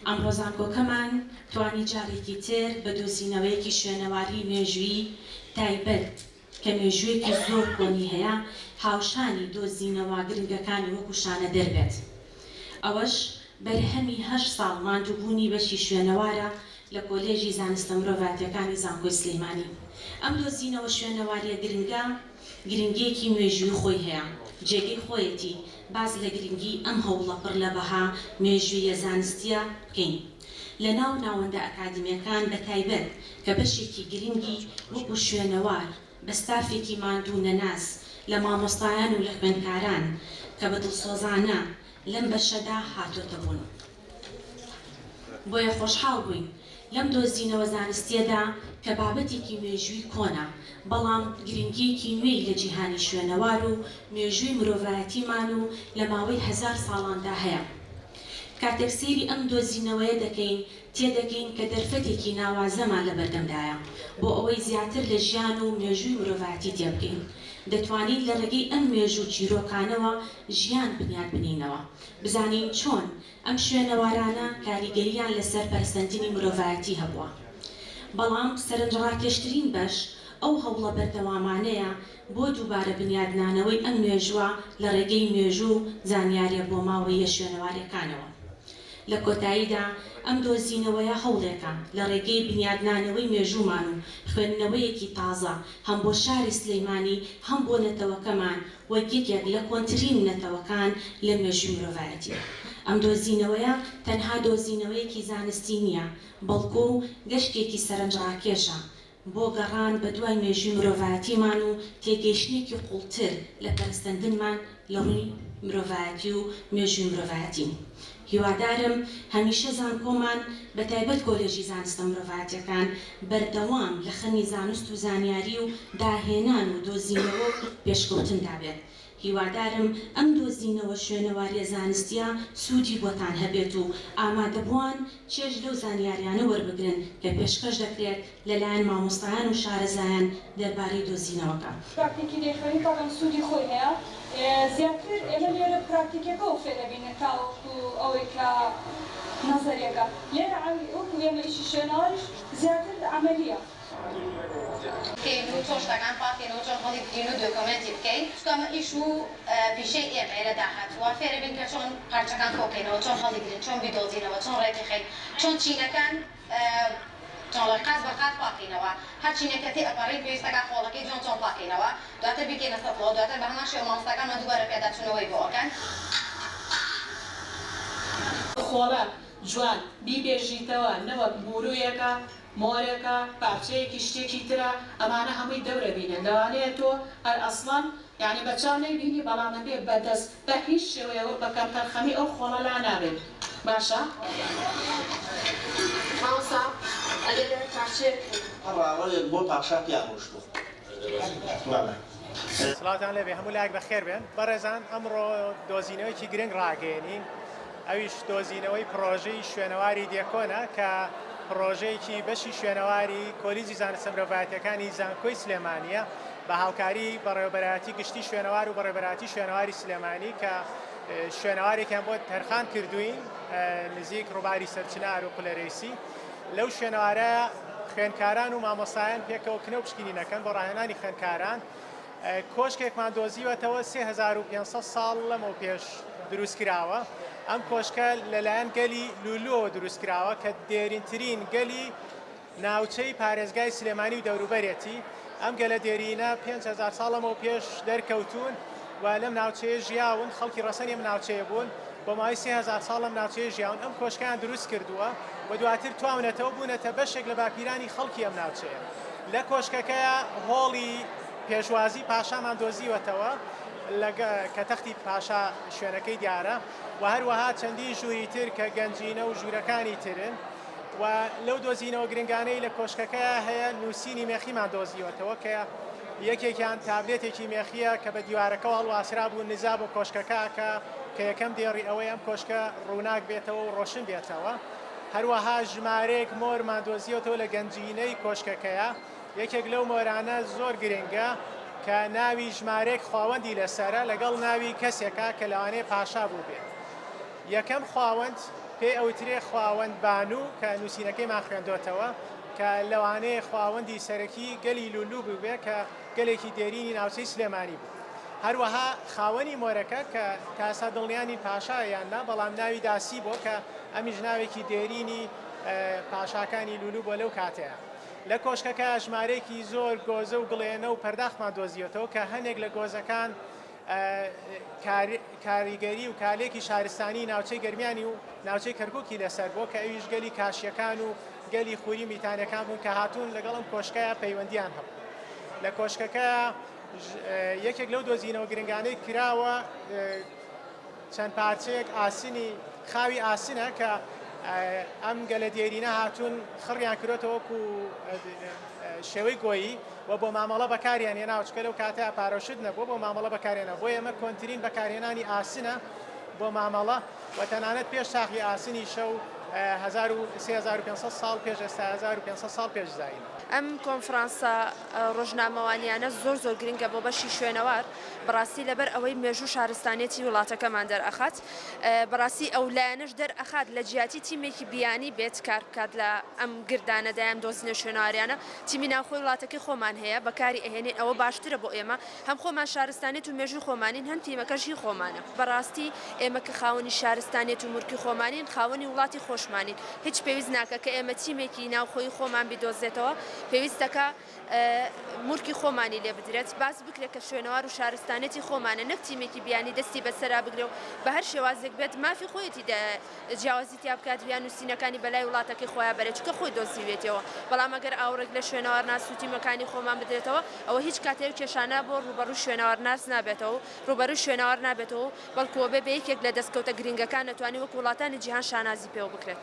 ئەمڕۆ زانکۆکەمان توانی جارێکی تر بە دۆزینەوەیەکی شوێنەواری مێژووی تایبەت کە مێژوویەکی زۆر کۆنی هەیە هاوشانی دۆزینەوە گرنگەکانی وەکو شانە دەربێت. ئەوەش بەرهەمی 8 ساڵ ماندووبوونی بەشی شوێنەوارە لە کۆلێژی زانستە مرۆڤایەتیەکانی زانکۆی سلەیمانی. ئەم دۆزینەوە شوێنەواریە گرنگیەکی مێژووی خۆی هەیە، جێگەی خۆیەتی باز لە گرنگی ئەم هەوڵە پڕ لە بەها مێژوویە زانستیە بکەین. لە ناو ناوەندە ئەکادیمیەکان بە تایبەت کە بەشێکی گرنگی وەکو شوێنەوار بە ستافێکی ماندوو نەناس لە مامۆستایان و لە خوێندکاران کە بە دڵسۆزانە لەم بەشەدا هاتوۆتە بوون. بۆیە خۆشحاڵ بووین لەم دۆزینەوە زانستیەدا کە بابەتێکی مێژووی کۆنا بەڵام گرنگیەکی نوێی لە جیهانی شوێنەوار و مێژووی مرۆڤایەتیمان و لە ماوەی 1000 ساڵاندا هەیە. کاتێک سەیری ئەم دۆزینەوەیە دەکەین تێدەگەین کە دەرفەتێکی ناوازەمان لە بەردەمدایە بۆ ئەوەی زیاتر لە ژیان و مێژووی مرۆڤایەتی تێبگەین. دەتوانین لە ڕێگەی ئەم مێژوو چیرۆکانەوە ژیان بنیاد بنینەوە، بزانین چۆن ئەم شوێنەوارانە کاریگەریان لەسەر پەرسەندنی مرۆڤایەتی هەبووە. بەڵام سەرنجڕاکێشترین بەش ئەو هەوڵە بەردەوامانەیە بۆ دووبارە بنیادنانەوەی ئەم مێژووە لە ڕێگەی مێژوو زانیاریە بۆ ماوەیە شوێنەوارەکانەوە. لە کۆتاییدا ئەم دۆزینەوەیە هەوڵێکە لە ڕێگەی بنیادنانەوەی مێژوومان و خوێندنەوەیەکی تازە هەم بۆ شاری سلەیمانی هەم بۆ نەتەوەکەمان وەک یەکێک لە کۆنترین نەتەوەکان لە مێژووی مرۆڤایەتی. ئەم دۆزینەوەیە تەنها دۆزینەوەیەکی زانستی نییە، بەڵکو و گەشتێکی سەرنجڕاکێشە بۆ گەڕان بە دوای مێژووی مرۆڤایەتیمان و تێگەیشتنێکی قوڵتر لە پەرستەندنمان لە ڕووی مرۆڤایەتی و مێژووی مرۆڤایەتی. هیوادارم هەمیشە زانکۆمان بە تایبەت کۆلێژی زانستە مرۆڤایەتیەکان بەردەوام لە خەمی زانست و زانیاری و داهێنان و دۆزینەوە پێشکەوتندا بێت. هیوادارم ئەم دۆزینەوە شوێنەواریە زانستیە سوودی بۆتان هەبێت و ئامادەبووان چێژ لەو زانیاریانە وەربگرن کە پێشکەش دەکرێت لەلایەن مامۆستایان و شارەزایان دەربارەی دۆزینەوەکە. پراکتیکی دەیخوێنی بەڵام سوودی خۆی هەیە. زیاتر ئێمە لێرە پراکتیکەکە و فێرەبینێت تاوەکو ئەوەی کە نەزەریەکە لێرە وەکو ئێمە ئیشی شوێنەواریش زیاتر عەمەلیە. و چۆن شتەکان پاکێنەوە چۆن هەڵی بگرین و دۆکۆمنتی بکەین. ئەمە ئیش و پیشەی ئێمە ئێرە داهاتووە فێرەبین کە چۆن پارچەکان کۆکەینەوە، چۆن هەڵیگرین، چۆن بیدۆزینەوە، چۆن ڕێکەخین، چۆن چینەکان چۆن قاز بە قاز پاکەینەوە، هەر چینێکەتی ئەپەڕی پێویستەکە خۆڵەکەی چۆن پاکەینەوە، دواتر بیکەینە سەفڵەوە، دواتر بە هەمان شێوە مامۆستاکانمان دووبارە پێداچوونەوەی بۆ ئەکەن. خۆڵە جوان بیبێژیتەوە نەوەک بورویەکە مۆرێکە پارچەیەکی شتێکی ترە ئەمانە هەمووی دەورە بینن لەوانەیە تۆ هەر ئەسڵان یعنی بە چاو نەیبینی بەڵام بێ بەدەست بە هیچ شێوەیەوە بە کەمتەرخەمی ئەو خۆڵە لا نابێت. باشە؟ ماوەسا ئەگەر پارچەیەک ڕاوەڵێک بۆ پاشا پیان ڕۆشتووە. سڵاتان لێبێ هەموو لایەک بەخێر بێن. بەڕێزان ئەمڕۆ دۆزینەوەیکی گرنگ ڕاگەیەنین، ئەویش دۆزینەوەی پرۆژەی شوێنەواری دێکۆنە کە پرۆژەیەکی بەشی شوێنەواری کۆلیژی زانستە مرۆڤایەتیەکانی زانکۆی سلێمانیە بە هاوکاری بەڕێوەبەرایەتی گشتی شوێنەوار و بەڕێوەبەرایەتی شوێنەواری سلێمانی کە شوێنەوارێکیان بۆ تەرخان کردوین نزیک ڕووباری سەرچنار و پلەرەیسی. لەو شوێنەوارە خوێندکاران و مامۆستایان پێکەوە کنە و پشکنینەکەن بۆ ڕاهێنانی خوێندکاران. کۆشکێکمان دۆزیوەتەوە 3500 ساڵ لەمەوە پێش دروستکراوە. ئەم کۆشکە لەلایەن گەلی لولووەوە دروستکراوە کە دێرینترین گەلی ناوچەی پارێزگای سلێمانی و دەوروبەرێتی. ئەم گەلە دێرینە 5000 ساڵەمەوە پێش دەرکەوتون و لەم ناوچەیە ژیاون، خەڵکی ڕەسەنی ئەم ناوچەیە بوون، بۆ ماوەی 3000 ساڵ لەم ناوچەیە ژیاون. ئەم کۆشکیان دروست کردووە و دواتر تواونەتەوە بوونەتە بەشێک لە باپیرانی خەڵکی ئەم ناوچەیە. لە کۆشکەکەیە هۆڵی پێشوازی پاشامان دۆزیوەتەوە کە تەختی پاشا شوێنەکەی دیارە و هەروەها چەندی ژووری تر کە گەنجینە و ژوورەکانی ترن و لەو دۆزینەوە گرنگانەی لە کۆشکەکەیە هەیە نووسینی مێخیمان دۆزیوەتەوە کە یەکێکیان تابلێتێکی مێخیە کە بە دیوارەکەەوە هەڵواسرا بوو نزا بۆ کۆشکەکە کە یەکەم دێڕی ئەوەی ئەم کۆشکە ڕووناک بێتەوە و ڕۆشن بێتەوە. هەروەها ژمارەیەک مۆرمان دۆزیوەتەوە لە گەنجینەی کۆشکەکەیە. یەکێک لەو مۆرانە زۆر گرنگە کە ناوی ژمارەیەک خاوەندی لەسەرە لەگەڵ ناوی کەسێکە کە لەوانەیە پاشا بوو بێت. یەکەم خاوەند پێی ئەوترێ خواوەند بانوو کە نووسینەکەیمان خوێندۆتەوە کە لەوانەیە خواوەندی سەرەکی گەلی لولو بووبێ کە گەلێکی دێرینی ناوچەی سلێمانی بوو. هەروەها خاوەنی مۆرەکە کە کاسا دڵنیانی پاشایاننا بەڵام ناوی داسی بۆ کە ئەمیش ناوێکی دێرینی پاشاکانی لولو بۆ لەو کاتەیە. لە کۆشکەکە ژمارەیەکی زۆر گۆزە و گڵێنە و پەرداخمان دۆزیەوە کە هەندێک لە گۆزەکان کاریگەری و کالێکی شارستانی ناوچەی گەرمیانی و ناوچەی کەرکووکی لەسەر بۆ کە ئەویش گەلی کاشیەکان و گەلی خوری میتانەکان بوون کە هاتوون لەگەڵم کۆشکەیە پەیوەندیان هەبوو. لە کۆشکەکە یەکێک لەو دۆزینەوە گرنگانەی کراوە چەند پارچەیەک ئاسنی خاوی ئاسنە کە ئەم گەلە دێرینە هاتوون خڕیان کرۆتەوە وەکو شێوەی گۆیی و بۆ مامەڵە بەکاریان هێنا چکە لەو کاتە پارۆشت نەبوو بۆ مامەڵە بەکارێنە بۆ ئێمە کۆنتترین بەکارهێنانی ئاسنە بۆ مامەڵە و تەنانەت پێش ساخی ئاسنی شەو 3500 ساڵ پێش ئێستا 1500 ساڵ پێش زاین. ئەم کۆنفرانسە ڕۆژنامەوانیانە زۆر زۆر گرنگە بۆ بەشی شوێنەوار بەڕاستی لەبەر ئەوەی مێژوو شارستانێتی وڵاتەکەمان دەرئەخات بەڕاستی ئەو لایەنش دەرئەخات لە جیاتی تیمێکی بیانی بێت کار بکات لە ئەم گردانەدایان دۆزینە شوێنەواریانە تیمی ناوخۆی وڵاتەکەی خۆمان هەیە بەکاری ئەهێنێن ئەوە باشترە بۆ ئێمە هەم خۆمان شارستانێت و مێژوو خۆمانین هەم تیمەکەشی خۆمانە بەڕاستی ئێمە کە خاوەنی شارستانێت و مورکی خۆمانین خاوەنی وڵاتی خۆشمانین هیچ پێویست ناکە کە ئێمە تیمێکی ناوخۆی خۆمان بیدۆزێتەوە پێویستەکە مورکی خۆمانی لێ بدرێت باز بکرێت کە شوێنەوار و شارستانێتی خۆمانە نەک تیمێکی بیانی دەستی بەسەرا بگرێ و بە هەر شێوازێک بێت مافی خۆیەتی جیاوازی تیا بکات یان نووسینەکانی بەلای وڵاتەکەی خۆیان بەرێت چکە خۆی دۆزیوێتەوە بەڵام ئەگەر ئاورێک لە شوێنەوار ناس و تیمەکانی خۆمان بدرێتەوە ئەوە هیچ کاتێک کێشانە بۆ ڕوبەڕوو شوێنەوار ناس نابێتەوە ڕوبەڕوو شوێنەوار نابێتەوە بەڵکووە بێ یەکێک لە دەستکەوتە گرنگەکان نەتوانانی وەک وڵاتانی جیهان شانازی پێوە بکرێت.